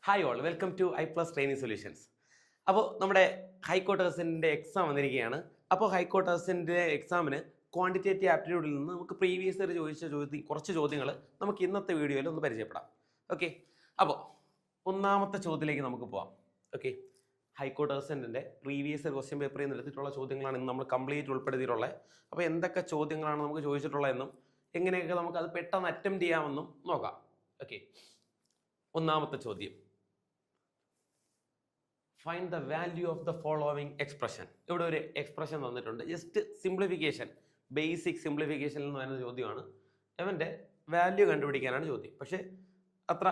Hi all, welcome to ഐ+ training solutions. അപ്പോൾ നമ്മുടെ ഹൈക്കോർട്ട് എക്സാം വന്നിരിക്കുകയാണ്. അപ്പോൾ ഹൈക്കോർട്ട് എക്സാമിന് ക്വാണ്ടിറ്റേറ്റീവ് ആപ്റ്റിറ്റ്യൂഡിൽ നിന്ന് നമുക്ക് പ്രീവിയസ് ഇയർ ചോദിച്ച കുറച്ച് ചോദ്യങ്ങൾ നമുക്ക് ഇന്നത്തെ വീഡിയോയിൽ ഒന്ന് പരിചയപ്പെടാം. ഓക്കെ, അപ്പോൾ ഒന്നാമത്തെ ചോദ്യത്തിലേക്ക് നമുക്ക് പോവാം. Okay, high court previous year question പേപ്പറിൽ നിന്ന് എടുത്തിട്ടുള്ള ചോദ്യങ്ങളാണ് ഇന്ന് നമ്മൾ കംപ്ലീറ്റ് ഉൾപ്പെടുത്തിയിട്ടുള്ളത്. അപ്പോൾ എന്തൊക്കെ ചോദ്യങ്ങളാണ് നമുക്ക് ചോദിച്ചിട്ടുള്ളതെന്നും എങ്ങനെയൊക്കെ നമുക്ക് അത് പെട്ടെന്ന് അറ്റംപ്റ്റ് ചെയ്യാമെന്നും നോക്കാം. ഓക്കെ, ഒന്നാമത്തെ ചോദ്യം, find the value of the following expression. ഇവിടെ ഒരു എക്സ്പ്രഷൻ തന്നിട്ടുണ്ട്. ജസ്റ്റ് സിംപ്ലിഫിക്കേഷൻ, ബേസിക് സിംപ്ലിഫിക്കേഷനിൽ നിന്ന് വരുന്ന ചോദ്യമാണ്. അവൻ്റെ വാല്യൂ കണ്ടുപിടിക്കാനാണ് ചോദ്യം. പക്ഷേ അത്ര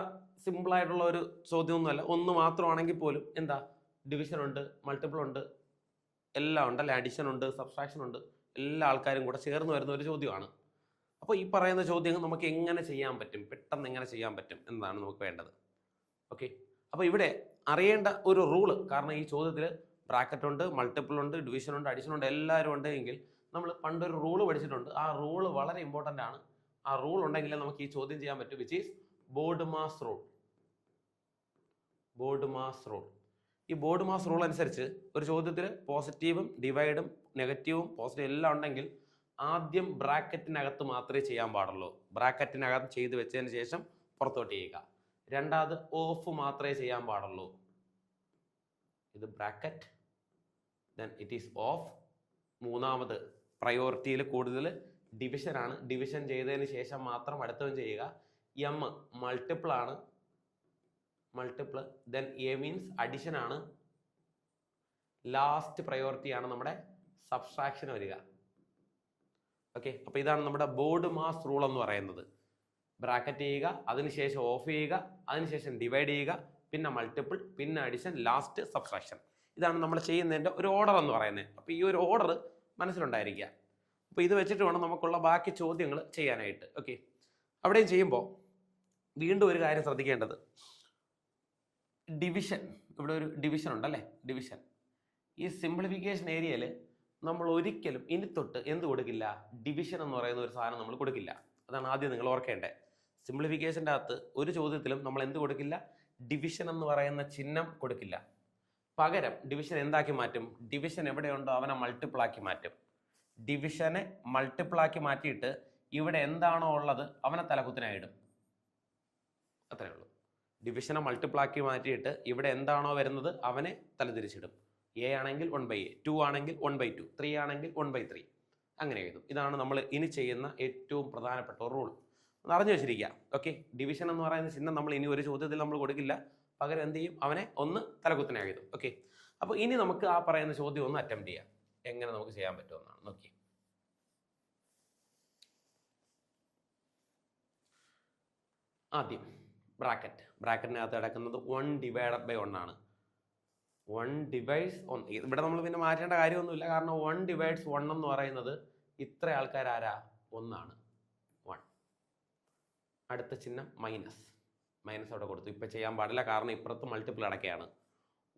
സിമ്പിളായിട്ടുള്ള ഒരു ചോദ്യമൊന്നുമല്ല. ഒന്ന് മാത്രമാണെങ്കിൽ പോലും എന്താ, ഡിവിഷൻ ഉണ്ട്, മൾട്ടിപ്പിൾ ഉണ്ട്, എല്ലാം ഉണ്ട്, അല്ലെ അഡിഷൻ ഉണ്ട്, സബ്സ്ട്രാക്ഷൻ ഉണ്ട്, എല്ലാ ആൾക്കാരും കൂടെ ചേർന്ന് വരുന്ന ഒരു ചോദ്യമാണ്. അപ്പോൾ ഈ പറയുന്ന ചോദ്യങ്ങൾ നമുക്ക് എങ്ങനെ ചെയ്യാൻ പറ്റും, പെട്ടെന്ന് എങ്ങനെ ചെയ്യാൻ പറ്റും എന്നതാണ് നമുക്ക് വേണ്ടത്. ഓക്കെ, അപ്പോൾ ഇവിടെ അറിയേണ്ട ഒരു റൂള്, കാരണം ഈ ചോദ്യത്തിൽ ബ്രാക്കറ്റ് ഉണ്ട്, മൾട്ടിപ്പിൾ ഉണ്ട്, ഡിവിഷൻ ഉണ്ട്, അഡിഷൻ ഉണ്ട്, എല്ലാവരും ഉണ്ട് എങ്കിൽ നമ്മൾ പണ്ടൊരു റൂള് പഠിച്ചിട്ടുണ്ട്. ആ റൂള് വളരെ ഇമ്പോർട്ടൻ്റ് ആണ്. ആ റൂൾ ഉണ്ടെങ്കിലേ നമുക്ക് ഈ ചോദ്യം ചെയ്യാൻ പറ്റും, which is board mass rule. Board mass rule. ഈ ബോർഡ് മാസ് റൂൾ അനുസരിച്ച് ഒരു ചോദ്യത്തിൽ പോസിറ്റീവും ഡിവൈഡും നെഗറ്റീവും പോസിറ്റീവ് എല്ലാം ഉണ്ടെങ്കിൽ ആദ്യം ബ്രാക്കറ്റിനകത്ത് മാത്രമേ ചെയ്യാൻ പാടുള്ളൂ. ബ്രാക്കറ്റിനകത്ത് ചെയ്ത് വെച്ചതിന് ശേഷം പുറത്തോട്ട് ചെയ്യുക. രണ്ടാമത് ഓഫ് മാത്രമേ ചെയ്യാൻ പാടുള്ളൂ. ഇത് bracket, then it is of. മൂന്നാമത് പ്രയോറിറ്റിയിൽ കൂടുതൽ ഡിവിഷൻ ആണ്. ഡിവിഷൻ ചെയ്തതിന് ശേഷം മാത്രം അടുത്തവൻ ചെയ്യുക. എം മൾട്ടിപ്പിൾ ആണ്, multiple. Then A means addition ആണ്. ലാസ്റ്റ് പ്രയോറിറ്റി ആണ് നമ്മുടെ സബ്സ്ട്രാക്ഷൻ വരിക. ഓക്കെ, അപ്പോൾ ഇതാണ് നമ്മുടെ ബോർഡ് മാസ് റൂൾ എന്ന് പറയുന്നത്. ബ്രാക്കറ്റ് ചെയ്യുക, അതിനുശേഷം ഓഫ് ചെയ്യുക, അതിനുശേഷം ഡിവൈഡ് ചെയ്യുക, പിന്നെ മൾട്ടിപ്പിൾ, പിന്നെ അഡിഷൻ, ലാസ്റ്റ് സബ്സ്ട്രാക്ഷൻ. ഇതാണ് നമ്മൾ ചെയ്യുന്നതിൻ്റെ ഒരു ഓർഡർ എന്ന് പറയുന്നത്. അപ്പോൾ ഈ ഒരു ഓർഡർ മനസ്സിലുണ്ടായിരിക്കുക. അപ്പോൾ ഇത് വെച്ചിട്ട് വേണം നമുക്കുള്ള ബാക്കി ചോദ്യങ്ങൾ ചെയ്യാനായിട്ട്. ഓക്കെ, അവിടെയും ചെയ്യുമ്പോൾ വീണ്ടും ഒരു കാര്യം ശ്രദ്ധിക്കേണ്ടത്, ഡിവിഷൻ. ഇവിടെ ഒരു ഡിവിഷൻ ഉണ്ടല്ലേ, ഡിവിഷൻ. ഈ സിംപ്ലിഫിക്കേഷൻ ഏരിയയിൽ നമ്മൾ ഒരിക്കലും ഇനി തൊട്ട് എന്ത് കൊടുക്കില്ല, ഡിവിഷൻ എന്ന് പറയുന്ന ഒരു സാധനം നമ്മൾ കൊടുക്കില്ല. അതാണ് ആദ്യം നിങ്ങൾ ഓർക്കേണ്ടത്. സിംപ്ലിഫിക്കേഷൻ്റെ അകത്ത് ഒരു ചോദ്യത്തിലും നമ്മൾ എന്ത് കൊടുക്കില്ല, ഡിവിഷൻ എന്ന് പറയുന്ന ചിഹ്നം കൊടുക്കില്ല. പകരം ഡിവിഷൻ എന്താക്കി മാറ്റും, ഡിവിഷൻ എവിടെയുണ്ടോ അവനെ മൾട്ടിപ്പിൾ ആക്കി മാറ്റും. ഡിവിഷനെ മൾട്ടിപ്പിൾ ആക്കി മാറ്റിയിട്ട് ഇവിടെ എന്താണോ ഉള്ളത് അവനെ തലകുത്തിനായിടും. അത്രേ ഉള്ളൂ. ഡിവിഷനെ മൾട്ടിപ്പിൾ ആക്കി മാറ്റിയിട്ട് ഇവിടെ എന്താണോ വരുന്നത് അവനെ തലതിരിച്ചിടും. എ ആണെങ്കിൽ 1/a, 2 ആണെങ്കിൽ 1/2, 3 ആണെങ്കിൽ 1/3, അങ്ങനെ എഴുതും. ഇതാണ് നമ്മൾ ഇനി ചെയ്യുന്ന ഏറ്റവും പ്രധാനപ്പെട്ട റൂൾ. അറിഞ്ഞു വെച്ചിരിക്കുക. ഓക്കെ, ഡിവിഷൻ എന്ന് പറയുന്ന ചിഹ്നം നമ്മൾ ഇനി ഒരു ചോദ്യത്തിൽ നമ്മൾ കൊടുക്കില്ല. പകരം എന്ത് ചെയ്യും, അവനെ ഒന്ന് തലകുത്തിനെ എഴുതും. ഓക്കെ, അപ്പോൾ ഇനി നമുക്ക് ആ പറയുന്ന ചോദ്യം ഒന്ന് അറ്റംപ്റ്റ് ചെയ്യാം. എങ്ങനെ നമുക്ക് ചെയ്യാൻ പറ്റുമെന്നാണ് നോക്കി. ആദ്യം ബ്രാക്കറ്റിനകത്ത് കിടക്കുന്നത് 1/1 ആണ്. 1/1. ഇവിടെ നമ്മൾ പിന്നെ മാറ്റേണ്ട കാര്യമൊന്നുമില്ല, കാരണം 1/1 എന്ന് പറയുന്നത് ഇത്ര ആൾക്കാർ ആരാ, 1 ആണ്. 1. അടുത്ത ചിഹ്നം മൈനസ് അവിടെ കൊടുത്തു. ഇപ്പം ചെയ്യാൻ പാടില്ല, കാരണം ഇപ്പുറത്ത് മൾട്ടിപ്പിൾ അടക്കുകയാണ്.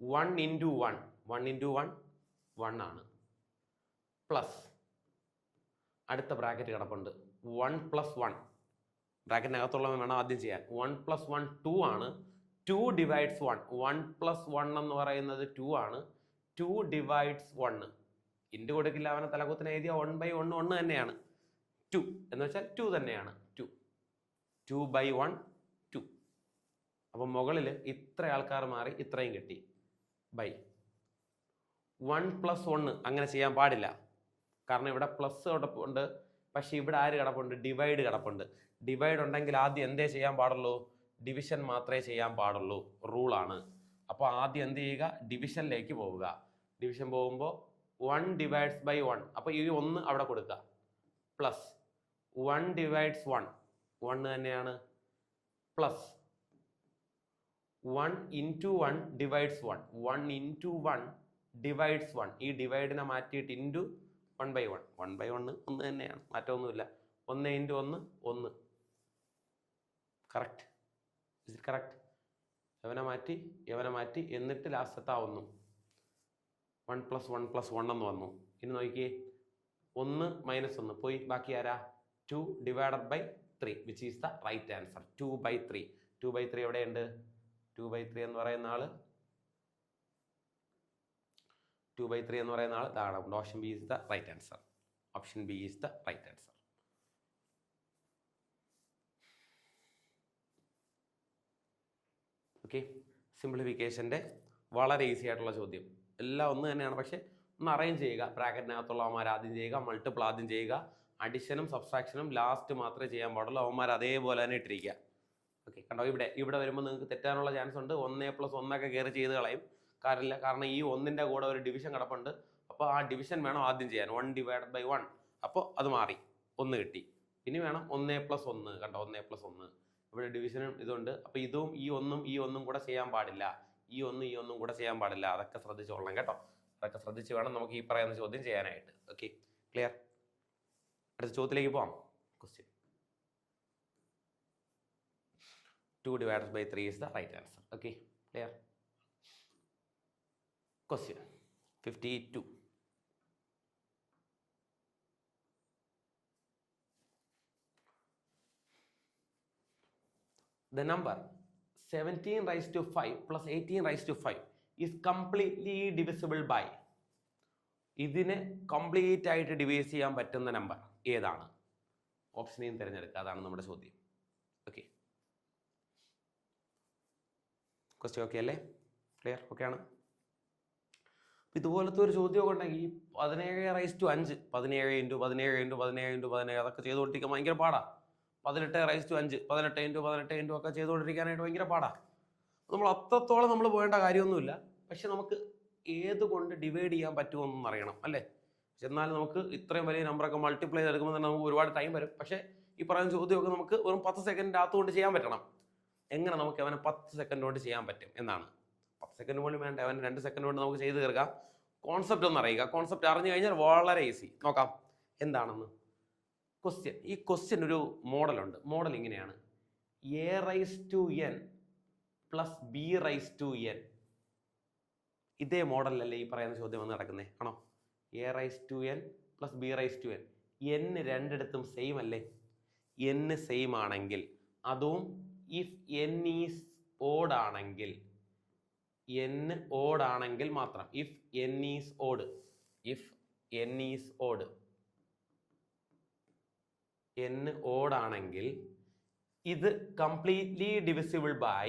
1 × 1, 1 × 1 1 ആണ്. പ്ലസ് അടുത്ത ബ്രാക്കറ്റ് കിടപ്പുണ്ട് 1 + 1. ബ്രാക്കറ്റിനകത്തുള്ളവൻ വേണം ആദ്യം ചെയ്യാൻ. 1 + 1 2 ആണ്. 2 ഡിവൈഡ്സ് 1. 1 + 1 എന്ന് പറയുന്നത് 2 ആണ്. 2 ഡിവൈഡ്സ് 1. ഇൻഡ് കൊടുക്കില്ല, അവനെ തലകുത്തിന് എഴുതിയ 1/1 1 തന്നെയാണ്. 2 എന്ന് വെച്ചാൽ 2 തന്നെയാണ്. 2/1 2. അപ്പം മുകളിൽ ഇത്ര ആൾക്കാർ മാറി ഇത്രയും കിട്ടി. ബൈ 1 + 1 അങ്ങനെ ചെയ്യാൻ പാടില്ല, കാരണം ഇവിടെ പ്ലസ് ഉണ്ട്. പക്ഷെ ഇവിടെ ആര് കിടപ്പുണ്ട്, ഡിവൈഡ് കിടപ്പുണ്ട്. ഡിവൈഡ് ഉണ്ടെങ്കിൽ ആദ്യം എന്തേ ചെയ്യാൻ പാടുള്ളൂ, ഡിവിഷൻ മാത്രമേ ചെയ്യാൻ പാടുള്ളൂ. റൂളാണ്. അപ്പോൾ ആദ്യം എന്ത് ചെയ്യുക, ഡിവിഷനിലേക്ക് പോവുക. ഡിവിഷൻ പോകുമ്പോൾ 1/1. അപ്പോൾ ഈ 1 അവിടെ കൊടുക്കുക. പ്ലസ് 1/1 1 തന്നെയാണ്. Plus 1 × 1 divides 1. 1 × 1 ഡിവൈഡ്സ് 1. ഈ ഡിവൈഡിനെ മാറ്റിയിട്ട് ഇൻറ്റു 1/1. 1/1 1 തന്നെയാണ്, മാറ്റമൊന്നുമില്ല. 1 × 1 1. Correct, is it correct? യവനെ മാറ്റി എന്നിട്ട് ലാസ്റ്റത്തെ 1. 1 + 1 + 1 എന്ന് വന്നു. ഇനി നോക്കിയേ, 1 - 1 പോയി, ബാക്കി ആരാ, 2/3, which is the right answer. 2/3. 2/3 എവിടെയുണ്ട്, 2/3 എന്ന് പറയുന്ന ആള് 2/3 എന്ന് പറയുന്ന ആൾ ഇതാണ്. Option B is the right answer. Option B is the right answer. Okay, സിംപ്ലിഫിക്കേഷൻ്റെ വളരെ ഈസി ആയിട്ടുള്ള ചോദ്യം. എല്ലാം ഒന്ന് തന്നെയാണ്, പക്ഷേ ഒന്ന് അറേഞ്ച് ചെയ്യുക. ബ്രാക്കറ്റിനകത്തുള്ള അവന്മാർ ആദ്യം ചെയ്യുക, മൾട്ടിപ്പിൾ ആദ്യം ചെയ്യുക, അഡിഷനും സബ്സ്ട്രാക്ഷനും ലാസ്റ്റ് മാത്രമേ ചെയ്യാൻ പാടുള്ളൂ. അവന്മാർ അതേപോലെ തന്നെ ഇട്ടിരിക്കുക. ഓക്കെ, കണ്ടോ, ഇവിടെ വരുമ്പോൾ നിങ്ങൾക്ക് തെറ്റാനുള്ള ചാൻസ് ഉണ്ട്. 1+1 ഒക്കെ കയറി ചെയ്ത് കളയും. കാര്യമില്ല, കാരണം ഈ 1ൻ്റെ കൂടെ ഒരു ഡിവിഷൻ കിടപ്പുണ്ട്. അപ്പോൾ ആ ഡിവിഷൻ വേണം ആദ്യം ചെയ്യാൻ. 1/1. അപ്പോൾ അത് മാറി, 1 കിട്ടി. ഇനി വേണം 1+1. കണ്ടോ, 1+1 ഇവിടെ ഡിവിഷനും ഇതുണ്ട്. അപ്പോൾ ഇതും ഈ ഒന്നും കൂടെ ചെയ്യാൻ പാടില്ല. ഈ ഒന്നും കൂടെ ചെയ്യാൻ പാടില്ല. അതൊക്കെ ശ്രദ്ധിച്ചോളണം കേട്ടോ. അതൊക്കെ ശ്രദ്ധിച്ച് വേണം നമുക്ക് ഈ പറയുന്ന ചോദ്യം ചെയ്യാനായിട്ട്. Okay, clear? അടുത്ത ചോദ്യത്തിലേക്ക് പോവാം. Question 2/3 is the right answer. Okay, clear? Question 52. The number 17⁵ plus 18⁵ is completely divisible by. ഇതിനെ കംപ്ലീറ്റ് ആയിട്ട് ഡിവൈസ് ചെയ്യാൻ പറ്റുന്ന നമ്പർ ഏതാണ്? ഓപ്ഷനെയും തിരഞ്ഞെടുക്കുക. അതാണ് നമ്മുടെ ചോദ്യം. ഓക്കെ, ക്വസ്റ്റ്യൻ ഓക്കെ അല്ലേ? ക്ലിയർ? ഓക്കെ ആണ്. ഇതുപോലത്തെ ഒരു ചോദ്യമൊക്കെ ഉണ്ടെങ്കിൽ 17⁵5 17 × 17 × 17 × 17 അതൊക്കെ ചെയ്തുകൊണ്ടിരിക്കാൻ ഭയങ്കര പാടാണ്. 18⁵5 18 × 18 ഒക്കെ ചെയ്തുകൊണ്ടിരിക്കാനായിട്ട് ഭയങ്കര പാടാണ്. നമ്മൾ അത്രത്തോളം നമ്മൾ പോകേണ്ട കാര്യമൊന്നുമില്ല. പക്ഷെ നമുക്ക് ഏതുകൊണ്ട് ഡിവൈഡ് ചെയ്യാൻ പറ്റുമെന്നൊന്നും അറിയണം അല്ലേ? പക്ഷെ എന്നാലും നമുക്ക് ഇത്രയും വലിയ നമ്പറൊക്കെ മൾട്ടിപ്ലൈ ചെയ്തെടുക്കുമ്പോൾ തന്നെ നമുക്ക് ഒരുപാട് ടൈം വരും. പക്ഷേ ഈ പറയുന്ന ചോദ്യമൊക്കെ നമുക്ക് വെറും 10 സെക്കൻഡിൻ്റെ അകത്തുകൊണ്ട് ചെയ്യാൻ പറ്റണം. എങ്ങനെ നമുക്ക് അവനെ 10 സെക്കൻഡ് കൊണ്ട് ചെയ്യാൻ പറ്റും എന്നാണ്. 10 സെക്കൻഡ് പോലും വേണ്ട, അവൻ 2 സെക്കൻഡ് കൊണ്ട് നമുക്ക് ചെയ്ത് തീർക്കാം. കോൺസെപ്റ്റ് ഒന്ന് അറിയുക. കോൺസെപ്റ്റ് അറിഞ്ഞു കഴിഞ്ഞാൽ വളരെ ഈസി. നോക്കാം എന്താണെന്ന്. ക്വസ്റ്റ്യൻ, ഈ ക്വസ്റ്റ്യൻ ഒരു മോഡലുണ്ട്. മോഡൽ ഇങ്ങനെയാണ്: a⁻n + b⁻n. ഇതേ മോഡലല്ലേ ഈ പറയുന്ന ചോദ്യം വന്ന് കിടക്കുന്നേ? ആണോ? a⁻n + b⁻n. n രണ്ടിടത്തും സെയിം അല്ലേ? n സെയിം ആണെങ്കിൽ, അതും ഇഫ് n ഈസ് ഓഡ് ആണെങ്കിൽ, n ഓഡ് ആണെങ്കിൽ മാത്രം. If n is odd, if n is odd, n odd ആണെങ്കിൽ ഇത് completely divisible by,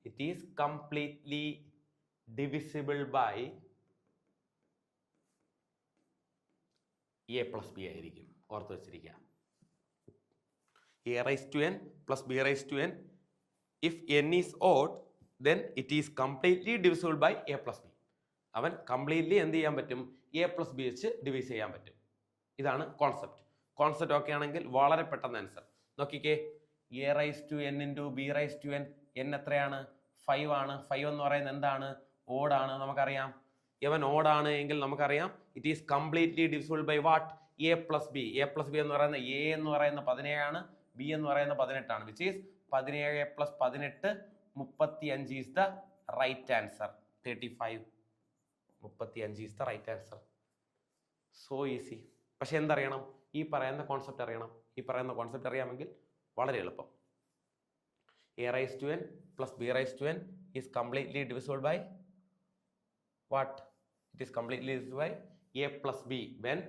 it is completely divisible by a+b ആയിരിക്കും. ഓർത്ത് വെച്ചിരിക്കുക. a⁻n + b⁻n. if n is odd, then it is completely divisible by a+b. അവൻ completely എന്ത് ചെയ്യാൻ പറ്റും? a+b വെച്ച് ഡിവൈസ് ചെയ്യാൻ പറ്റും. ഇതാണ് കോൺസെപ്റ്റ്. കോൺസെപ്റ്റ് ഓക്കെ ആണെങ്കിൽ വളരെ പെട്ടെന്ന് ആൻസർ നോക്കിക്കേ. a⁻n × b⁻n. n എത്രയാണ്? 5 ആണ്. 5 എന്ന് പറയുന്നത് എന്താണ്? ഓടാണ്. നമുക്കറിയാം. ഇവൻ ഓടാണ് എങ്കിൽ നമുക്കറിയാം it is completely divisible by what? a+b. a+b എന്ന് പറയുന്ന a എന്ന് പറയുന്ന 17 ആണ്, b എന്ന് പറയുന്ന 18 ആണ്. Which is 17 + 18 35 is the right answer. 35 35 is the right answer. So easy. പക്ഷെ എന്തറിയണം? ഈ പറയുന്ന കോൺസെപ്റ്റ് അറിയണം. ഈ പറയുന്ന കോൺസെപ്റ്റ് അറിയാമെങ്കിൽ വളരെ എളുപ്പം. a⁻n + b⁻n is completely divisible by what? It is completely divisible by a+b when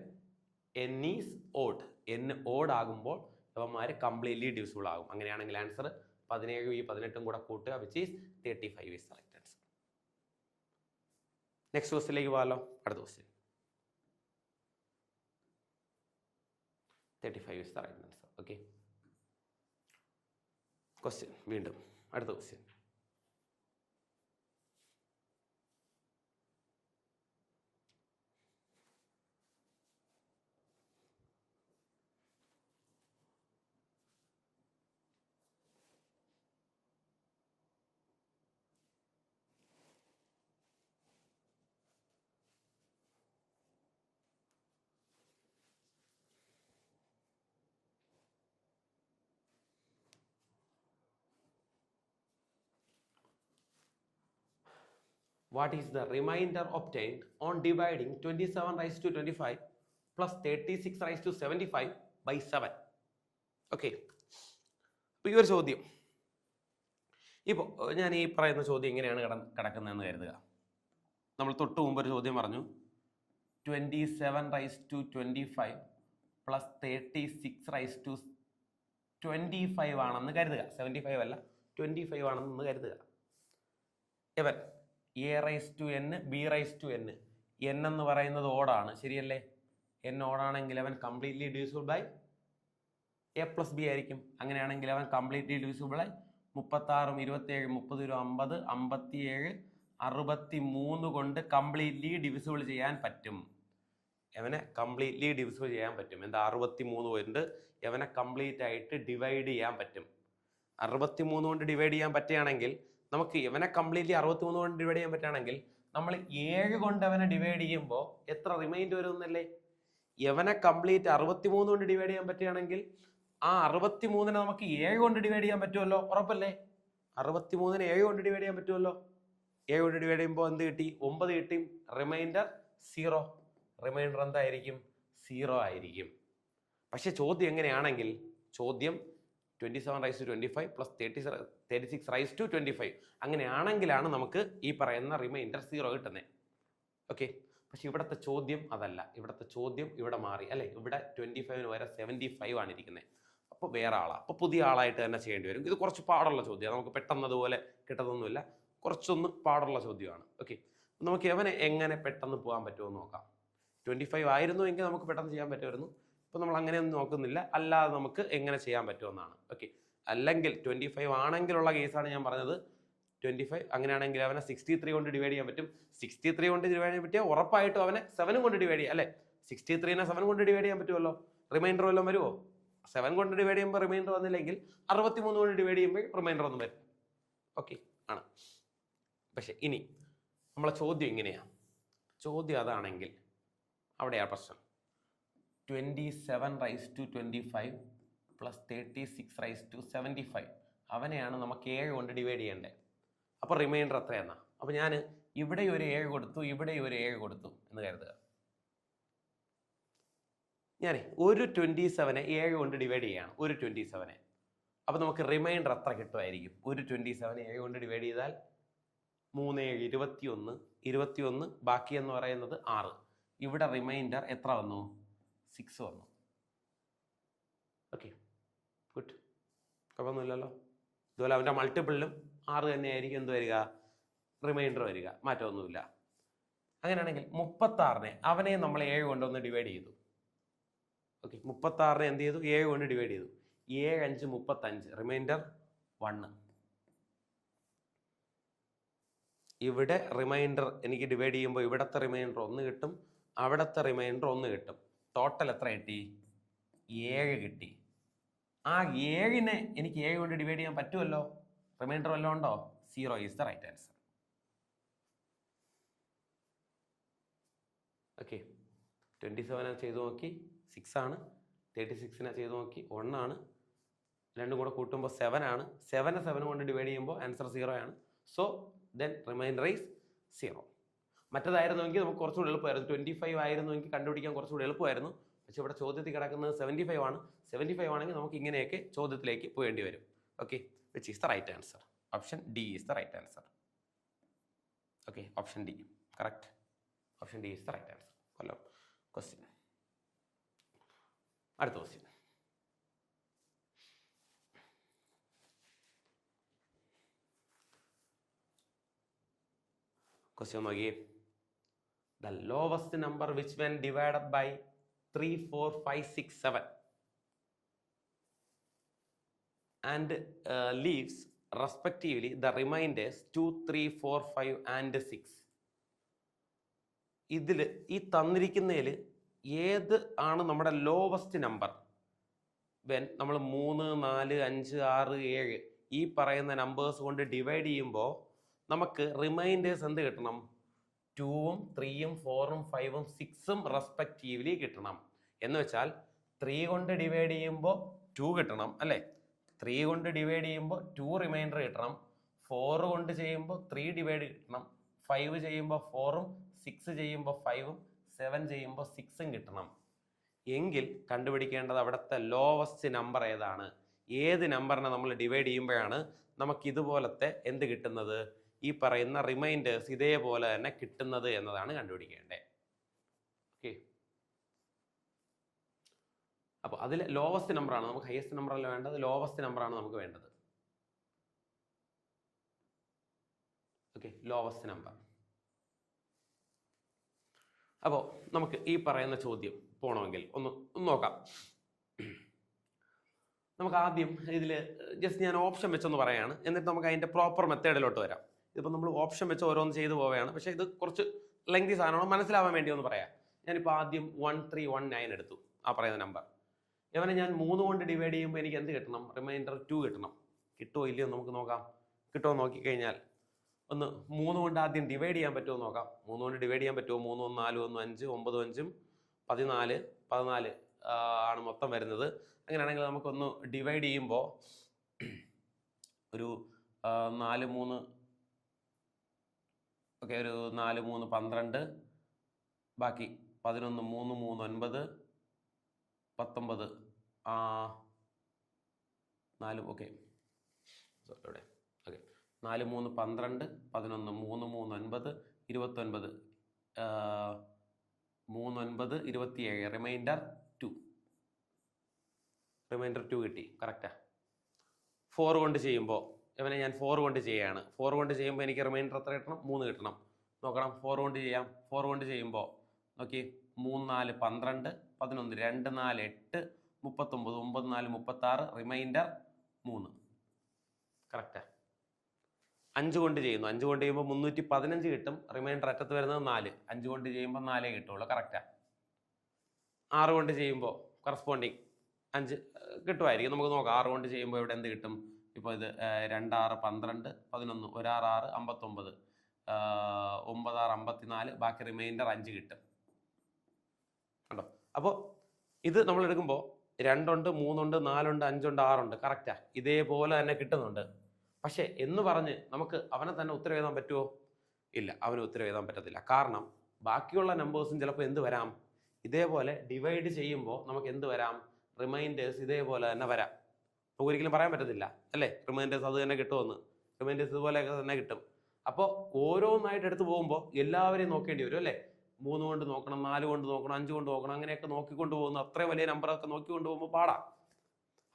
n is odd. n odd ആകുമ്പോൾ അവന്മാർ കംപ്ലീറ്റ്ലി ഡിവിസിബിൾ ആകും. അങ്ങനെയാണെങ്കിൽ ആൻസർ 17 ഈ 18 കൂടെ കൂട്ടുക, which is 35 is right answer. Next ക്വസ്റ്റ്യനിലേക്ക് പോകാമല്ലോ. അടുത്ത question 35 is the right answer. Okay, question വീണ്ടും അടുത്ത question. What is the remainder obtained on dividing 27⁻25 plus 36⁻75 by 7? Okay, അപ്പോൾ ഈ ഒരു ചോദ്യം ഇപ്പോൾ ഞാൻ ഈ പറയുന്ന ചോദ്യം എങ്ങനെയാണ് കിടക്കുന്നതെന്ന് കരുതുക. നമ്മൾ തൊട്ട് മുമ്പ് ഒരു ചോദ്യം പറഞ്ഞു, 27^25 പ്ലസ് 36^25 ആണെന്ന് കരുതുക. 75 അല്ല, 25 ആണെന്ന് കരുതുക. ഇവൻ a⁻n b⁻n, n എന്ന് പറയുന്നത് ഓടാണ്, ശരിയല്ലേ? n ഓടാണെങ്കിൽ അവൻ completely divisible by a plus b ആയിരിക്കും. അങ്ങനെയാണെങ്കിൽ അവൻ കംപ്ലീറ്റ്ലി ഡിവിസിബിൾ ബൈ 36, 27, 30, 50, 57, 63 കൊണ്ട് കംപ്ലീറ്റ്ലി ഡിവിസിബിൾ ചെയ്യാൻ പറ്റും. അവനെ കംപ്ലീറ്റ്ലി ഡിവിസിബിൾ ചെയ്യാൻ പറ്റും. എന്താ 63 കൊണ്ട് അവനെ കംപ്ലീറ്റ് ആയിട്ട് ഡിവൈഡ് ചെയ്യാൻ പറ്റും. 63 കൊണ്ട് ഡിവൈഡ് ചെയ്യാൻ പറ്റുകയാണെങ്കിൽ നമുക്ക് ഇവനെ കംപ്ലീറ്റ്ലി 63 കൊണ്ട് ഡിവൈഡ് ചെയ്യാൻ പറ്റുകയാണെങ്കിൽ നമ്മൾ 7 കൊണ്ട് അവനെ ഡിവൈഡ് ചെയ്യുമ്പോൾ എത്ര റിമൈൻഡർ വരുമെന്നല്ലേ? ഇവനെ കംപ്ലീറ്റ് 63 കൊണ്ട് ഡിവൈഡ് ചെയ്യാൻ പറ്റുകയാണെങ്കിൽ ആ 63നെ നമുക്ക് 7 കൊണ്ട് ഡിവൈഡ് ചെയ്യാൻ പറ്റുമല്ലോ, ഉറപ്പല്ലേ? 63നെ 7 കൊണ്ട് ഡിവൈഡ് ചെയ്യാൻ പറ്റുമല്ലോ. 7 കൊണ്ട് ഡിവൈഡ് ചെയ്യുമ്പോൾ എന്ത് കിട്ടി? 9 കിട്ടി. റിമൈൻഡർ 0. റിമൈൻഡർ എന്തായിരിക്കും? 0 ആയിരിക്കും. പക്ഷെ ചോദ്യം എങ്ങനെയാണെങ്കിൽ, ചോദ്യം 27^25 പ്ലസ് 36^25 അങ്ങനെയാണെങ്കിലാണ് നമുക്ക് ഈ പറയുന്ന റിമൈൻഡർ 0 കിട്ടുന്നത്. ഓക്കെ, പക്ഷെ ഇവിടുത്തെ ചോദ്യം അതല്ല. ഇവിടുത്തെ ചോദ്യം ഇവിടെ മാറി അല്ലേ? ഇവിടെ 25 വരെ 75 ആണ് ഇരിക്കുന്നത്. അപ്പോൾ വേറെ ആളാണ്. അപ്പോൾ പുതിയ ആളായിട്ട് തന്നെ ചെയ്യേണ്ടി വരും. ഇത് കുറച്ച് പാടുള്ള ചോദ്യമാണ്, നമുക്ക് പെട്ടെന്ന് അതുപോലെ കിട്ടുന്നൊന്നുമില്ല, കുറച്ചൊന്ന് പാടുള്ള ചോദ്യമാണ്. ഓക്കെ, നമുക്ക് എവനെ എങ്ങനെ പെട്ടെന്ന് പോകാൻ പറ്റുമെന്ന് നോക്കാം. 25 ആയിരുന്നു എങ്കിൽ നമുക്ക് പെട്ടെന്ന് ചെയ്യാൻ പറ്റുമായിരുന്നു. ഇപ്പോൾ നമ്മൾ അങ്ങനെയൊന്നും നോക്കുന്നില്ല, അല്ലാതെ നമുക്ക് എങ്ങനെ ചെയ്യാൻ പറ്റുമെന്നാണ്. ഓക്കെ, അല്ലെങ്കിൽ 25 ആണെങ്കിലുള്ള കേസാണ് ഞാൻ പറഞ്ഞത്. 25 അങ്ങനെയാണെങ്കിൽ അവനെ 63 കൊണ്ട് ഡിവൈഡ് ചെയ്യാൻ പറ്റും. 63 കൊണ്ട് ഡിവൈഡ് ചെയ്യാൻ പറ്റിയാൽ ഉറപ്പായിട്ടും അവനെ 7 കൊണ്ട് ഡിവൈഡ് ചെയ്യാം അല്ലേ? 63നെ 7 കൊണ്ട് ഡിവൈഡ് ചെയ്യാൻ പറ്റുമല്ലോ. റിമൈൻഡർ വല്ലതും വരുമോ? 7 കൊണ്ട് ഡിവൈഡ് ചെയ്യുമ്പോൾ റിമൈൻഡർ വന്നില്ലെങ്കിൽ 63 കൊണ്ട് ഡിവൈഡ് ചെയ്യുമ്പോൾ റിമൈൻഡർ ഒന്നും വരും. ഓക്കെ ആണ്. പക്ഷെ ഇനി നമ്മളെ ചോദ്യം ഇങ്ങനെയാണ്. ചോദ്യം അതാണെങ്കിൽ അവിടെയാണ് പ്രശ്നം. 27^25 പ്ലസ് 36^75 അവനെയാണ് നമുക്ക് 7 കൊണ്ട് ഡിവൈഡ് ചെയ്യേണ്ടത്. അപ്പോൾ റിമൈൻഡർ എത്രയെന്നാ? അപ്പോൾ ഞാൻ ഇവിടെ ഒരു 7 കൊടുത്തു, ഇവിടെ ഒരു 7 കൊടുത്തു എന്ന് കരുതുക. ഞാൻ ഒരു 27നെ 7 കൊണ്ട് ഡിവൈഡ് ചെയ്യാണ്, ഒരു 27നെ. അപ്പോൾ നമുക്ക് റിമൈൻഡർ എത്ര കിട്ടുമായിരിക്കും? ഒരു 27നെ 7 കൊണ്ട് ഡിവൈഡ് ചെയ്താൽ 3, 7, 21 ബാക്കി എന്ന് പറയുന്നത് 6. ഇവിടെ റിമൈൻഡർ എത്ര വന്നു? 6 വന്നു. ഓക്കെ, ഗുഡ്, കുഴപ്പമൊന്നുമില്ലല്ലോ. ഇതുപോലെ അവൻ്റെ മൾട്ടിപ്പിളിലും 6 തന്നെയായിരിക്കും എന്ത് വരിക? റിമൈൻഡർ വരിക, മാറ്റമൊന്നുമില്ല. അങ്ങനെയാണെങ്കിൽ 36നെ അവനെ നമ്മൾ 7 കൊണ്ടൊന്ന് ഡിവൈഡ് ചെയ്തു. ഓക്കെ, 36നെ എന്ത് ചെയ്തു? 7 കൊണ്ട് ഡിവൈഡ് ചെയ്തു. 7, 5, 35, റിമൈൻഡർ 1. ഇവിടെ റിമൈൻഡർ എനിക്ക് ഡിവൈഡ് ചെയ്യുമ്പോൾ ഇവിടത്തെ റിമൈൻഡർ 1 കിട്ടും, അവിടത്തെ റിമൈൻഡർ 1 കിട്ടും. ടോട്ടൽ എത്ര കിട്ടി? 7 കിട്ടി. ആ 7നെ എനിക്ക് 7 കൊണ്ട് ഡിവൈഡ് ചെയ്യാൻ പറ്റുമല്ലോ. റിമൈൻഡർ വല്ലതും ഉണ്ടോ? 0 is the right answer. Okay, 27നെ ചെയ്തു നോക്കി 6 ആണ്, 36നെ ചെയ്തു നോക്കി 1 ആണ്, രണ്ടും കൂടെ കൂട്ടുമ്പോൾ 7 ആണ്. 7നെ 7 കൊണ്ട് ഡിവൈഡ് ചെയ്യുമ്പോൾ ആൻസർ 0 ആണ്. So then reminder is 0. മറ്റേതായിരുന്നുവെങ്കിൽ നമുക്ക് കുറച്ചുകൂടി എളുപ്പമായിരുന്നു. 25 ആയിരുന്നുവെങ്കിൽ കണ്ടുപിടിക്കാൻ കുറച്ചുകൂടി എളുപ്പമായിരുന്നു. പക്ഷെ ഇവിടെ ചോദ്യത്തിൽ കിടക്കുന്നത് 75 ആണ്. 75 ആണെങ്കിൽ നമുക്ക് ഇങ്ങനെയൊക്കെ ചോദ്യത്തിലേക്ക് പോകേണ്ടി വരും. Okay, which is the right answer? Option D is the right answer. Okay, option D correct. Option D is the right answer. കൊല്ലം ക്വസ്റ്റ്യൻ. അടുത്ത ക്വസ്റ്റ്യൻ. ക്വസ്റ്റ്യൻ നോക്കിയേ. The lowest number which when divided by 3, 4, 5, 6, 7 and leaves respectively the remainders 2, 3, 4, 5 and 6. ഇതിൽ ഈ തന്നിരിക്കുന്നതിൽ ഏത് ആണ് നമ്മുടെ lowest number? When നമ്മൾ 3, 4, 5, 6, 7 ഈ പറയുന്ന നമ്പേഴ്സ് കൊണ്ട് ഡിവൈഡ് ചെയ്യുമ്പോൾ നമുക്ക് റിമൈൻഡേഴ്സ് എന്ത് കിട്ടണം? 2ഉം 3ഉം 4ഉം 5ഉം 6ഉം റെസ്പെക്റ്റീവ്ലി കിട്ടണം. എന്ന് വെച്ചാൽ 3 കൊണ്ട് ഡിവൈഡ് ചെയ്യുമ്പോൾ 2 കിട്ടണം അല്ലേ? 3 കൊണ്ട് ഡിവൈഡ് ചെയ്യുമ്പോൾ 2 റിമൈൻഡർ കിട്ടണം. 4 കൊണ്ട് ചെയ്യുമ്പോൾ 3 ഡിവൈഡ് കിട്ടണം. 5 ചെയ്യുമ്പോൾ 4ഉം 6 ചെയ്യുമ്പോൾ 5ഉം 7 ചെയ്യുമ്പോൾ 6ഉം കിട്ടണം. എങ്കിൽ കണ്ടുപിടിക്കേണ്ടത് അവിടുത്തെ ലോവസ്റ്റ് നമ്പർ ഏതാണ്? ഏത് നമ്പറിനെ നമ്മൾ ഡിവൈഡ് ചെയ്യുമ്പോഴാണ് നമുക്ക് ഇതുപോലത്തെ എന്ത് കിട്ടുന്നത്, ഈ പറയുന്ന റിമൈൻഡേഴ്സ് ഇതേപോലെ തന്നെ കിട്ടുന്നത് എന്നതാണ് കണ്ടുപിടിക്കേണ്ടത്. ഓക്കെ, അപ്പോൾ അതിൽ ലോവസ്റ്റ് നമ്പറാണ് നമുക്ക്, ഹയസ്റ്റ് നമ്പർ അല്ല വേണ്ടത്, ലോവസ്റ്റ് നമ്പറാണ് നമുക്ക് വേണ്ടത്. Okay, lowest number. അപ്പോൾ നമുക്ക് ഈ പറയുന്ന ചോദ്യം പോകണമെങ്കിൽ ഒന്ന് നോക്കാം. നമുക്ക് ആദ്യം ഇതിൽ ജസ്റ്റ് ഞാൻ ഓപ്ഷൻ വെച്ചൊന്ന് പറയാണ്, എന്നിട്ട് നമുക്ക് അതിൻ്റെ പ്രോപ്പർ മെത്തേഡിലോട്ട് വരാം. ഇതിപ്പോൾ നമ്മൾ ഓപ്ഷൻ വെച്ച് ഓരോന്ന് ചെയ്തു പോവുകയാണ്, പക്ഷേ ഇത് കുറച്ച് ലെങ്തി സാധനമാണ്, മനസ്സിലാവാൻ വേണ്ടി ഒന്ന് പറയാം. ഞാനിപ്പോൾ ആദ്യം 1319 എടുത്തു, ആ പറയുന്ന നമ്പർ. ഇവനെ ഞാൻ 3 കൊണ്ട് ഡിവൈഡ് ചെയ്യുമ്പോൾ എനിക്ക് എന്ത് കിട്ടണം, റിമൈൻഡർ 2 കിട്ടണം. കിട്ടുമോ ഇല്ലയോ നമുക്ക് നോക്കാം. കിട്ടുമോ നോക്കിക്കഴിഞ്ഞാൽ ഒന്ന് 3 കൊണ്ട് ആദ്യം ഡിവൈഡ് ചെയ്യാൻ പറ്റുമോ നോക്കാം. 3 കൊണ്ട് ഡിവൈഡ് ചെയ്യാൻ പറ്റുമോ? 3 1 4 1 5 9 5 14 ആണ് മൊത്തം വരുന്നത്. അങ്ങനെയാണെങ്കിൽ നമുക്കൊന്ന് ഡിവൈഡ് ചെയ്യുമ്പോൾ ഒരു 4 3 ഓക്കെ, ഒരു 4 3 12, ബാക്കി 11 3 3 9 19 4 ഓക്കെ ഇവിടെ ഓക്കെ 4 3 12 11 3 3 9 29 3 9 27 റിമൈൻഡർ 2 കിട്ടി. കറക്റ്റാ. 4 കൊണ്ട് ചെയ്യുമ്പോൾ ഇവനെ ഞാൻ 4 കൊണ്ട് ചെയ്യുകയാണ്. 4 കൊണ്ട് ചെയ്യുമ്പോൾ എനിക്ക് റിമൈൻഡർ എത്ര കിട്ടണം? 3 കിട്ടണം. നോക്കണം, 4 കൊണ്ട് ചെയ്യാം. 4 കൊണ്ട് ചെയ്യുമ്പോൾ നോക്കി, 3 4 12 11 2 4 8 39 9 4 36 റിമൈൻഡർ 3. കറക്റ്റാ. 5 കൊണ്ട് ചെയ്യുന്നു. 5 കൊണ്ട് ചെയ്യുമ്പോൾ 315 കിട്ടും. റിമൈൻഡർ അറ്റത്ത് വരുന്നത് 4. 5 കൊണ്ട് ചെയ്യുമ്പോൾ 4 കിട്ടുള്ളൂ. കറക്റ്റാ. 6 കൊണ്ട് ചെയ്യുമ്പോൾ കറസ്പോണ്ടിങ് 5 കിട്ടുമായിരിക്കും. നമുക്ക് നോക്കാം. 6 കൊണ്ട് ചെയ്യുമ്പോൾ ഇവിടെ എന്ത് കിട്ടും? ഇപ്പോൾ ഇത് 2 6 12 11 1 6 6 59 9 6 54, ബാക്കി റിമൈൻഡർ 5 കിട്ടും. കണ്ടോ? അപ്പോൾ ഇത് നമ്മൾ എടുക്കുമ്പോൾ 2 ഉണ്ട് 3 ഉണ്ട് 4 ഉണ്ട് 5 ഉണ്ട് 6 ഉണ്ട്. കറക്റ്റാ, ഇതേപോലെ തന്നെ കിട്ടുന്നുണ്ട്. പക്ഷേ എന്ന് പറഞ്ഞ് നമുക്ക് അവനെ തന്നെ ഉത്തരം എഴുതാൻ പറ്റുമോ? ഇല്ല, അവന് ഉത്തരം എഴുതാൻ പറ്റത്തില്ല. കാരണം ബാക്കിയുള്ള നമ്പേഴ്സും ചിലപ്പോൾ എന്ത് വരാം, ഇതേപോലെ ഡിവൈഡ് ചെയ്യുമ്പോൾ നമുക്ക് എന്ത് വരാം, റിമൈൻഡേഴ്സ് ഇതേപോലെ തന്നെ വരാം. നമുക്ക് ഒരിക്കലും പറയാൻ പറ്റത്തില്ല അല്ലേ, റിമൈൻഡേഴ്സ് അത് തന്നെ കിട്ടുമെന്ന്. റിമൈൻഡേഴ്സ് ഇതുപോലെയൊക്കെ തന്നെ കിട്ടും. അപ്പോൾ ഓരോന്നായിട്ട് എടുത്ത് പോകുമ്പോൾ എല്ലാവരെയും നോക്കേണ്ടി വരും അല്ലേ. 3 കൊണ്ട് നോക്കണം, 4 കൊണ്ട് നോക്കണം, 5 കൊണ്ട് നോക്കണം, അങ്ങനെയൊക്കെ നോക്കിക്കൊണ്ട് പോകുന്നു. അത്രയും വലിയ നമ്പറൊക്കെ നോക്കിക്കൊണ്ട് പോകുമ്പോൾ പാടാം.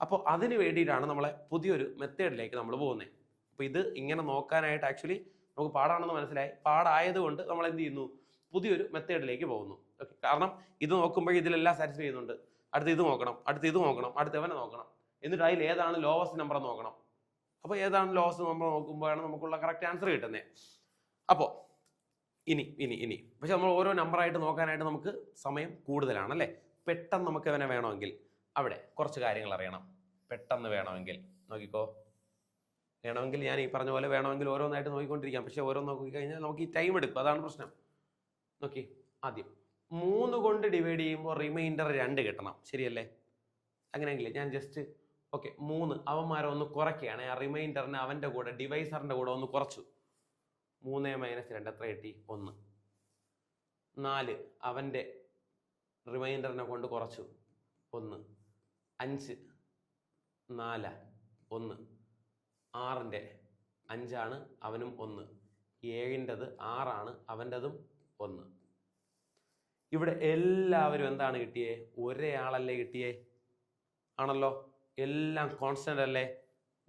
അപ്പോൾ അതിന് വേണ്ടിയിട്ടാണ് നമ്മളെ പുതിയൊരു മെത്തേഡിലേക്ക് നമ്മൾ പോകുന്നത്. അപ്പോൾ ഇത് ഇങ്ങനെ നോക്കാനായിട്ട് ആക്ച്വലി നമുക്ക് പാടാണെന്ന് മനസ്സിലായി. പാടായതുകൊണ്ട് നമ്മൾ എന്ത് ചെയ്യുന്നു, പുതിയൊരു മെത്തേഡിലേക്ക് പോകുന്നു. ഓക്കെ, കാരണം ഇത് നോക്കുമ്പോൾ ഇതിലെല്ലാം സാറ്റിസ്ഫൈ ചെയ്യുന്നുണ്ട്. അടുത്ത് ഇത് നോക്കണം, അടുത്ത് ഇത് നോക്കണം, അടുത്ത് എവനെ നോക്കണം, എന്നിട്ട് അതിൽ ഏതാണ് ലോവസ്റ്റ് നമ്പർ നോക്കണം. അപ്പോൾ ഏതാണ് ലോവസ്റ്റ് നമ്പർ നോക്കുമ്പോഴാണ് നമുക്കുള്ള കറക്റ്റ് ആൻസർ കിട്ടുന്നത്. അപ്പോൾ ഇനി പക്ഷെ നമ്മൾ ഓരോ നമ്പറായിട്ട് നോക്കാനായിട്ട് നമുക്ക് സമയം കൂടുതലാണ് അല്ലേ. പെട്ടെന്ന് നമുക്ക് ഇവനെ വേണമെങ്കിൽ അവിടെ കുറച്ച് കാര്യങ്ങൾ അറിയണം. പെട്ടെന്ന് വേണമെങ്കിൽ നോക്കിക്കോ, വേണമെങ്കിൽ ഞാൻ ഈ പറഞ്ഞ പോലെ വേണമെങ്കിൽ ഓരോന്നായിട്ട് നോക്കിക്കൊണ്ടിരിക്കാം. പക്ഷെ ഓരോന്ന് നോക്കിക്കഴിഞ്ഞാൽ നമുക്ക് ഈ ടൈം എടുക്കും, അതാണ് പ്രശ്നം. നോക്കി, ആദ്യം 3 കൊണ്ട് ഡിവൈഡ് ചെയ്യുമ്പോൾ റിമൈൻഡർ 2 കിട്ടണം, ശരിയല്ലേ? അങ്ങനെയെങ്കിൽ ഞാൻ ജസ്റ്റ് ഓക്കെ 3 അവന്മാരെ ഒന്ന് കുറയ്ക്കുകയാണ്. ആ റിമൈൻഡറിനെ അവൻ്റെ കൂടെ ഡിവൈസറിൻ്റെ കൂടെ ഒന്ന് കുറച്ചു. 3 - 2 എത്ര കിട്ടി? 1. 4 അവൻ്റെ റിമൈൻഡറിനെ കൊണ്ട് കുറച്ചു, 1. 5 4 1. 6ൻ്റെ 5 അവനും 1. 7ൻ്റെത് 6 അവൻ്റെതും 1. ഇവിടെ എല്ലാവരും എന്താണ് കിട്ടിയേ? ഒരേ ആളല്ലേ കിട്ടിയേ? ആണല്ലോ. എല്ലാം കോൺസ്റ്റന്റ് അല്ലേ?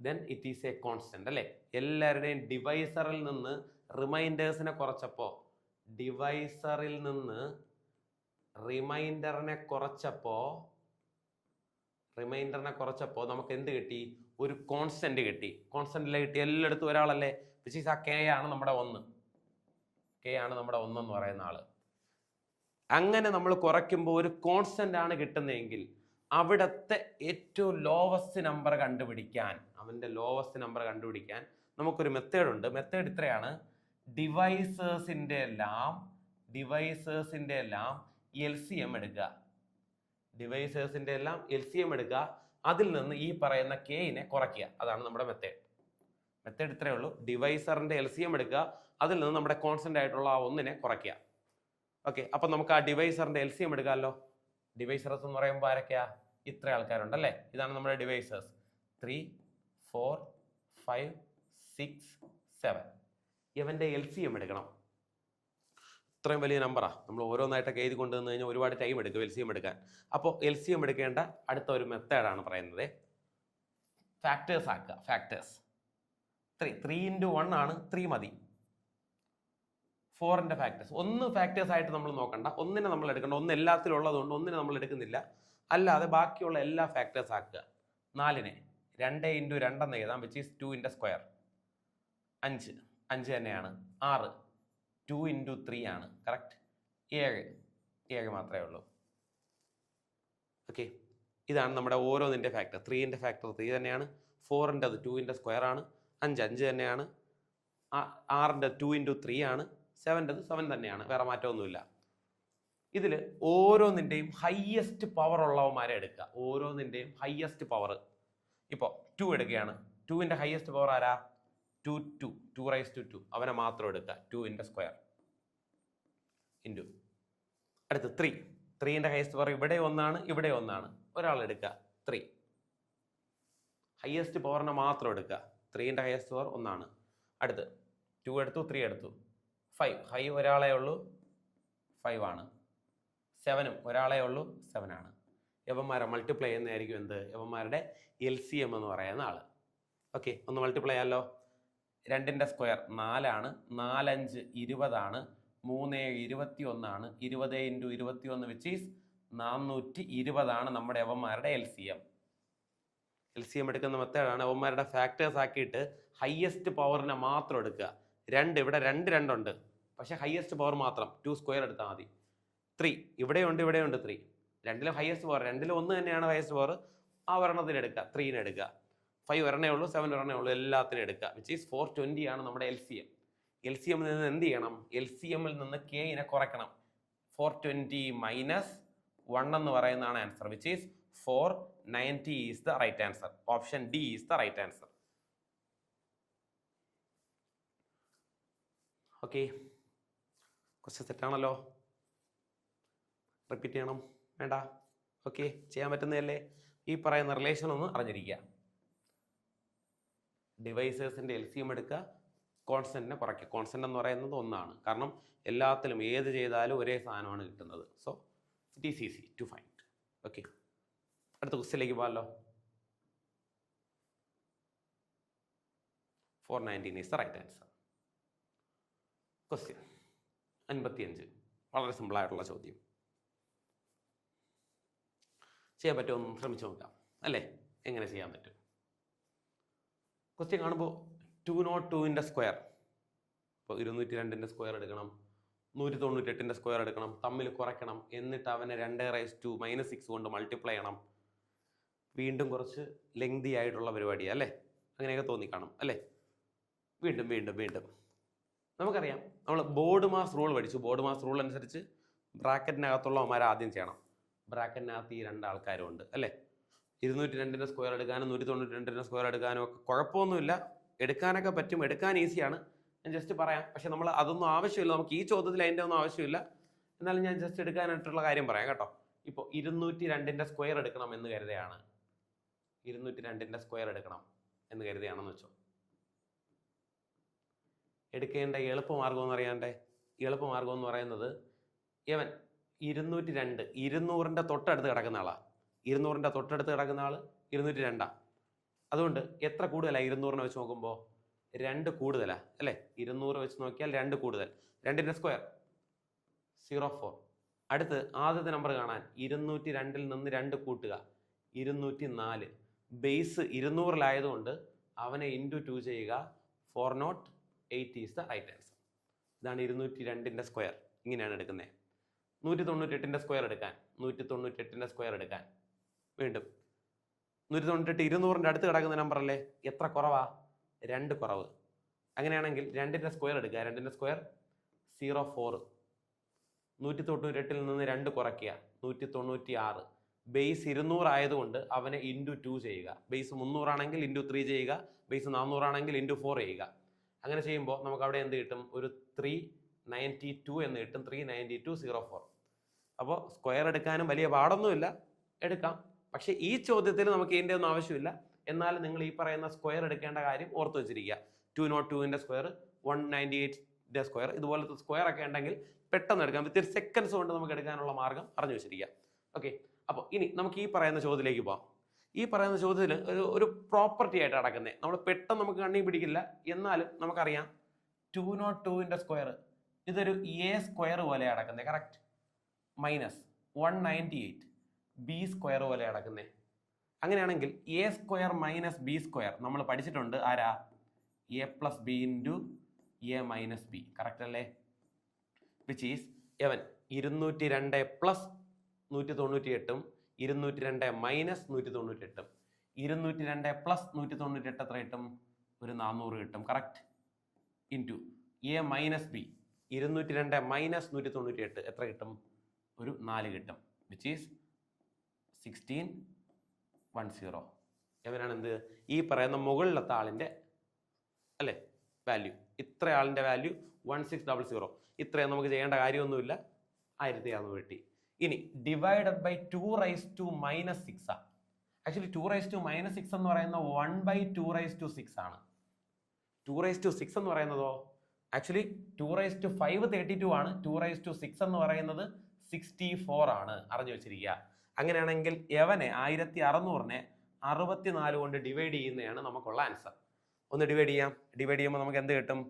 Then it is A constant അല്ലേ. എല്ലാവരുടെയും ഡിവൈസറിൽ നിന്ന് റിമൈൻഡേഴ്സിനെ കുറച്ചപ്പോൾ റിമൈൻഡറിനെ കുറച്ചപ്പോൾ നമുക്ക് എന്ത് കിട്ടി? ഒരു കോൺസ്റ്റന്റ് കിട്ടി. കോൺസ്റ്റന്റിലെ കിട്ടി എല്ലായിടത്തും ഒരാളല്ലേ, വിച്ച് ഈസ് ആ കെ ആണ് നമ്മുടെ 1. കെ ആണ് നമ്മുടെ 1 എന്ന് പറയുന്ന ആള്. അങ്ങനെ നമ്മൾ കുറയ്ക്കുമ്പോൾ ഒരു കോൺസ്റ്റന്റ് ആണ് കിട്ടുന്നതെങ്കിൽ അവിടുത്തെ ഏറ്റവും ലോവസ്റ്റ് നമ്പർ കണ്ടുപിടിക്കാൻ, അവൻ്റെ ലോവസ്റ്റ് നമ്പർ കണ്ടുപിടിക്കാൻ നമുക്കൊരു മെത്തേഡ് ഉണ്ട്. മെത്തേഡ് ഇത്രയാണ്: ഡിവൈസേഴ്സിൻ്റെ എല്ലാം LCM എടുക്കുക. ഡിവൈസേഴ്സിൻ്റെ എല്ലാം LCM എടുക്കുക, അതിൽ നിന്ന് ഈ പറയുന്ന കെയിനെ കുറയ്ക്കുക. അതാണ് നമ്മുടെ മെത്തേഡ് ഇത്രയേ ഉള്ളൂ. ഡിവൈസറിൻ്റെ LCM എടുക്കുക, അതിൽ നിന്ന് നമ്മുടെ കോൺസ്റ്റന്റ് ആയിട്ടുള്ള ആ 1നെ കുറയ്ക്കുക. ഓക്കെ, അപ്പം നമുക്ക് ആ ഡിവൈസറിൻ്റെ LCM എടുക്കാമല്ലോ. ഡിവൈസേഴ്സ് എന്ന് പറയുമ്പോൾ ആരൊക്കെയാ? ഇത്ര ആൾക്കാരുണ്ടല്ലേ. ഇതാണ് നമ്മുടെ ഡിവൈസേഴ്സ്. 3 4 5, 6, 7. ഇവൻ്റെ LCM എടുക്കണം. ഇത്രയും വലിയ നമ്പറാണ്. നമ്മൾ ഓരോന്നായിട്ടൊക്കെ എഴുതി കൊണ്ടുവന്ന് കഴിഞ്ഞാൽ ഒരുപാട് ടൈം എടുക്കും LCM എടുക്കാൻ. അപ്പോൾ LCM എടുക്കേണ്ട അടുത്ത ഒരു മെത്തേഡാണ് പറയുന്നത്. ഫാക്ടേഴ്സ് ആക്കുക. ഫാക്ടേഴ്സ് 3 into 1 ആണ്. 3 മതി. 4ന്റെ ഫാക്ടേഴ്സ്. ഒന്ന് ഫാക്ടേഴ്സ് ആയിട്ട് നമ്മൾ നോക്കണ്ട. ഒന്നിനെ നമ്മൾ എടുക്കണ്ട. ഒന്ന് എല്ലാത്തിലും ഉള്ളതുകൊണ്ട് ഒന്നിനെ നമ്മൾ എടുക്കുന്നില്ല. അല്ലാതെ ബാക്കിയുള്ള എല്ലാ ഫാക്ടേഴ്സ് ആക്കുക. 4നെ 2 into 2 എന്ന് എഴുതാം, വിച്ച് ഈസ് 2ന്റെ സ്ക്വയർ. 5 തന്നെയാണ്. 6 2 into 3 ആണ്. കറക്റ്റ്. 7 മാത്രമേ ഉള്ളൂ. ഓക്കെ, ഇതാണ് നമ്മുടെ ഓരോന്നിൻ്റെ ഫാക്ടർ. 3ന്റെ ഫാക്ടർ 3 തന്നെയാണ്. 4ൻ്റെത് 2ന്റെ സ്ക്വയർ ആണ്. 5 തന്നെയാണ്. 6ൻ്റെ 2 into 3 ആണ്. 7ൻ്റെത് 7 തന്നെയാണ്. വേറെ മാറ്റമൊന്നുമില്ല. ഇതിൽ ഓരോന്നിൻ്റെയും ഹയ്യസ്റ്റ് പവർ ഉള്ളവന്മാരെ എടുക്കുക. ഓരോന്നിൻ്റെയും ഹയ്യസ്റ്റ് പവർ. ഇപ്പോൾ 2 എടുക്കുകയാണ്. 2ൻ്റെ ഹയ്യസ്റ്റ് പവർ ആരാ? 2 raised to 2. അവനെ മാത്രം എടുക്കുക. 2ന്റെ സ്ക്വയർ ഇൻറ്റു. അടുത്ത് 3ൻ്റെ ഹയസ്റ്റ് പവർ ഇവിടെ ഒന്നാണ്, ഇവിടെ ഒന്നാണ്. ഒരാൾ എടുക്കുക. 3 ഹയസ്റ്റ് പവറിനെ മാത്രം എടുക്കുക. 3ൻ്റെ ഹയസ്റ്റ് പവർ ഒന്നാണ്. അടുത്ത് 2 എടുത്തു, 3 എടുത്തു. 5 ഒരാളെ ഉള്ളൂ, 5 ആണ്. 7 ഒരാളെ ഉള്ളൂ, 7 ആണ്. യവന്മാരെ മൾട്ടിപ്ലൈ ചെയ്യുന്നതായിരിക്കും എന്ത്? യവന്മാരുടെ LCM എന്ന് പറയുന്ന ആള്. ഓക്കെ, ഒന്ന് മൾട്ടിപ്ലൈ ചെയ്യാമല്ലോ. 2ൻ്റെ സ്ക്വയർ 4 ആണ്. 4 5 20 ആണ്. 3 21 ആണ്. 20 into 21 വിച്ച് ഈസ് 420 ആണ് നമ്മുടെ യവന്മാരുടെ LCM. LCM എടുക്കുന്ന മെത്തേഡാണ്. യവന്മാരുടെ ഫാക്ടേഴ്സ് ആക്കിയിട്ട് ഹയ്യസ്റ്റ് പവറിനെ മാത്രം എടുക്കുക. 2 ഇവിടെ 2 ഉണ്ട്, പക്ഷെ ഹയ്യസ്റ്റ് പവർ മാത്രം 2 സ്ക്വയർ എടുത്താൽ മതി. 3 ഇവിടെയുണ്ട്, ഇവിടെയുണ്ട് 3. രണ്ടിലും ഹയ്യസ്റ്റ് പവർ, രണ്ടിലും ഒന്ന് തന്നെയാണ് ഹയ്യസ്റ്റ് പവർ. ആ ഒരെണ്ണത്തിന് എടുക്കുക. 3നെ എടുക്കുക. 5 ഒരെണ്ണേ ഉള്ളൂ, 7 ഒരെണ്ണേ ഉള്ളൂ. എല്ലാത്തിനും എടുക്കുക. വിച്ച് ഈസ് 420 ആണ് നമ്മുടെ LCM. LCM നിന്ന് എന്ത് ചെയ്യണം? LCMൽ നിന്ന് Kനെ കുറയ്ക്കണം. 420 മൈനസ് 1 എന്ന് പറയുന്നതാണ് answer, which is 490 is the right answer. Option D is the right answer. Okay, question സെറ്റാണല്ലോ. റിപ്പീറ്റ് ചെയ്യണം വേണ്ട? ഓക്കെ, ചെയ്യാൻ പറ്റുന്നതല്ലേ? ഈ പറയുന്ന റിലേഷൻ ഒന്ന് അറിഞ്ഞിരിക്കുക. ഡിവൈസേഴ്സിൻ്റെ LCM എടുക്കുക, കോൺസ്റ്റന്റിനെ കുറയ്ക്കുക. കോൺസ്റ്റന്റ് എന്ന് പറയുന്നത് ഒന്നാണ്. കാരണം എല്ലാത്തിലും ഏത് ചെയ്താലും ഒരേ സാധനമാണ് കിട്ടുന്നത്. So it is easy to find. Okay, അടുത്ത ക്വസ്റ്റ്യനിലേക്ക് പോകാമല്ലോ. 419 is the right answer. Question 55. വളരെ സിമ്പിളായിട്ടുള്ള ചോദ്യം. ചെയ്യാൻ പറ്റുമോ? ശ്രമിച്ചു നോക്കാം അല്ലേ? എങ്ങനെ ചെയ്യാൻ പറ്റും? ക്വസ്റ്റ്യൻ കാണുമ്പോൾ 202ൻ്റെ സ്ക്വയർ. ഇപ്പോൾ 202ൻ്റെ സ്ക്വയർ എടുക്കണം, 198ൻ്റെ സ്ക്വയർ എടുക്കണം, തമ്മിൽ കുറയ്ക്കണം, എന്നിട്ട് അവനെ 2 - 6 കൊണ്ട് മൾട്ടിപ്ലൈ ചെയ്യണം. വീണ്ടും കുറച്ച് ലെങ്തി ആയിട്ടുള്ള പരിപാടിയാണ് അല്ലേ? അങ്ങനെയൊക്കെ തോന്നിക്കാണും അല്ലേ? വീണ്ടും വീണ്ടും വീണ്ടും നമുക്കറിയാം, നമ്മൾ ബോർഡ് മാസ് റൂൾ പഠിച്ചു. ബോർഡ് മാസ് റൂൾ അനുസരിച്ച് ബ്രാക്കറ്റിനകത്തുള്ളവന്മാരെ ആദ്യം ചെയ്യണം. ബ്രാക്കറ്റിനകത്ത് ഈ 2 ആൾക്കാരും ഉണ്ട് അല്ലേ? 202ൻ്റെ സ്ക്വയർ എടുക്കാനും 192ൻ്റെ സ്ക്വയർ എടുക്കാനും ഒക്കെ കുഴപ്പമൊന്നുമില്ല. എടുക്കാനൊക്കെ പറ്റും, എടുക്കാൻ ഈസിയാണ്. ഞാൻ ജസ്റ്റ് പറയാം. പക്ഷെ നമ്മൾ അതൊന്നും ആവശ്യമില്ല. നമുക്ക് ഈ ചോദ്യത്തിൽ അതിൻ്റെ ഒന്നും ആവശ്യമില്ല. എന്നാലും ഞാൻ ജസ്റ്റ് എടുക്കാനായിട്ടുള്ള കാര്യം പറയാം കേട്ടോ. ഇപ്പോൾ 202ൻ്റെ സ്ക്വയർ എടുക്കണം എന്ന് കരുതുകയാണ്. 202ൻ്റെ സ്ക്വയർ എടുക്കണം എന്ന് കരുതുകയാണെന്ന് വെച്ചോ. എടുക്കേണ്ട എളുപ്പമാർഗം എന്ന് അറിയാണ്ടേ? എളുപ്പമാർഗം എന്ന് പറയുന്നത്, ഇവൻ 202 200ൻ്റെ തൊട്ടടുത്ത് കിടക്കുന്ന ആളാണ്. 200ൻ്റെ തൊട്ടടുത്ത് കിടക്കുന്ന ആൾ 202. അതുകൊണ്ട് എത്ര കൂടുതലാണ്? 200നെ വെച്ച് നോക്കുമ്പോൾ 2 കൂടുതലാണ് അല്ലേ? 200 വെച്ച് നോക്കിയാൽ 2 കൂടുതൽ. 2ൻ്റെ സ്ക്വയർ 04. അടുത്ത് ആദ്യത്തെ നമ്പർ കാണാൻ 202ൽ നിന്ന് 2 കൂട്ടുക, 204. ബേസ് 200-ലായതുകൊണ്ട് അവനെ ഇൻറ്റു 2 ചെയ്യുക. 408 ഈസ് ദ റൈറ്റ് ആൻസർ. ഇതാണ് 202ൻ്റെ സ്ക്വയർ. ഇങ്ങനെയാണ് എടുക്കുന്നത്. 198ൻ്റെ സ്ക്വയർ എടുക്കാൻ, 198ൻ്റെ സ്ക്വയർ എടുക്കാൻ. വീണ്ടും 198 200ൻ്റെ അടുത്ത് കിടക്കുന്ന നമ്പർ അല്ലേ? എത്ര കുറവാ? 2 കുറവ്. അങ്ങനെയാണെങ്കിൽ 2ൻ്റെ സ്ക്വയർ എടുക്കുക. 2ൻ്റെ സ്ക്വയർ 04. 198ൽ നിന്ന് 2 കുറയ്ക്കുക, 196. ബേസ് 200 ആയതുകൊണ്ട് അവനെ ഇൻറ്റു 2 ചെയ്യുക. ബേസ് 300 ആണെങ്കിൽ ഇൻറ്റു 3 ചെയ്യുക. ബേസ് 400 ആണെങ്കിൽ ഇൻറ്റു 4 ചെയ്യുക. അങ്ങനെ ചെയ്യുമ്പോൾ നമുക്ക് അവിടെ എന്ത് കിട്ടും? ഒരു 392 എന്ന് കിട്ടും. 392 04. അപ്പോൾ സ്ക്വയർ എടുക്കാനും വലിയ പാടൊന്നുമില്ല, എടുക്കാം. പക്ഷേ ഈ ചോദ്യത്തിൽ നമുക്ക് ഇതിൻ്റെ ഒന്നും ആവശ്യമില്ല. എന്നാലും നിങ്ങൾ ഈ പറയുന്ന സ്ക്വയർ എടുക്കേണ്ട കാര്യം ഓർത്ത് വെച്ചിരിക്കുക. 202ന്റെ സ്ക്വയർ, 198ന്റെ സ്ക്വയർ, ഇതുപോലത്തെ സ്ക്വയർ ഒക്കെ ഉണ്ടെങ്കിൽ പെട്ടെന്ന് എടുക്കാം. വിത്തിൻ സെക്കൻഡ്സ് കൊണ്ട് നമുക്ക് എടുക്കാനുള്ള മാർഗ്ഗം അറിഞ്ഞു വെച്ചിരിക്കുക. ഓക്കെ, അപ്പോൾ ഇനി നമുക്ക് ഈ പറയുന്ന ചോദ്യത്തിലേക്ക് പോകാം. ഈ പറയുന്ന ചോദ്യത്തിൽ ഒരു പ്രോപ്പർട്ടി ആയിട്ട് നടക്കുന്നത്, നമ്മൾ പെട്ടെന്ന് നമുക്ക് കണ്ണി പിടിക്കില്ല, എന്നാലും നമുക്കറിയാം 202ന്റെ സ്ക്വയർ ഇതൊരു എ സ്ക്വയർ പോലെ നടക്കുന്നത്. കറക്റ്റ്. മൈനസ് 198 ബി സ്ക്വയർ പോലെ നടക്കുന്നത്. അങ്ങനെയാണെങ്കിൽ A square minus B square നമ്മൾ പഠിച്ചിട്ടുണ്ട്. ആരാ? A plus B into A minus B. Correct അല്ലേ? വിച്ച് ഈസ് 202 പ്ലസ് 198ഉം 202 മൈനസ് 198ഉം. 202 പ്ലസ് 198 എത്ര കിട്ടും? ഒരു 400 കിട്ടും. Correct. Into A minus B 202 minus 198 എത്ര കിട്ടും? ഒരു 4 കിട്ടും. Which is 1610. എവനാണ് എന്ത്? ഈ പറയുന്ന മുകളിലത്തെ ആളിൻ്റെ അല്ലേ വാല്യൂ. ഇത്ര ആളിൻ്റെ വാല്യൂ 1600. ഇത്രയും നമുക്ക് ചെയ്യേണ്ട കാര്യമൊന്നുമില്ല. 1600 കിട്ടി. ഇനി ഡിവൈഡഡ് ബൈ 2⁻⁻6 ആണ്. ആക്ച്വലി 2⁻⁻6 എന്ന് പറയുന്ന 1/2⁻6 ആണ്. 2⁻6 എന്ന് പറയുന്നതോ ആക്ച്വലി 2⁵32 ആണ്. 2⁻6 എന്ന് പറയുന്നത് 64 ആണ്. അറിഞ്ഞു വെച്ചിരിക്കുക. അങ്ങനെയാണെങ്കിൽ യവനെ 1600നെ 64 കൊണ്ട് ഡിവൈഡ് ചെയ്യുന്നതാണ് നമുക്കുള്ള ആൻസർ. ഒന്ന് ഡിവൈഡ് ചെയ്യാം. ഡിവൈഡ് ചെയ്യുമ്പോൾ നമുക്ക് എന്ത് കിട്ടും?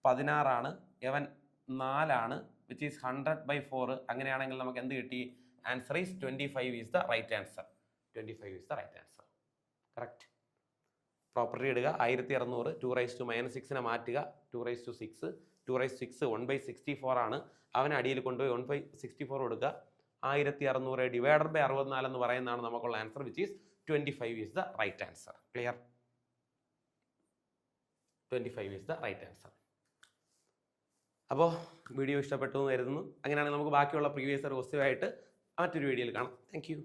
16 ആണ്. യവൻ 4 ആണ്. Which is 100/4. അങ്ങനെയാണെങ്കിൽ നമുക്ക് എന്ത് കിട്ടി? Answer is 25 is the right answer. 25 is the right answer. Correct. Property ഇടുക. 1600 2⁻⁻6നെ മാറ്റുക. 2⁻6 2⁻6 1/64 ആണ്. അവനെ അടിയിൽ കൊണ്ടുപോയി 1/64 കൊടുക്കുക. 1600 ഡിവൈഡഡ് ബൈ 64 എന്ന് പറയുന്നതാണ് നമുക്കുള്ള answer. Which is 25 is the right answer. Clear? 25 is the right answer. അപ്പോൾ വീഡിയോ ഇഷ്ടപ്പെട്ടു എന്ന് കരുതുന്നു. അങ്ങനെയാണെങ്കിൽ നമുക്ക് ബാക്കിയുള്ള പ്രീവിയസ് ക്വസ്റ്റ്യൻ ആയിട്ട് മറ്റൊരു വീഡിയോയിൽ കാണാം. Thank you.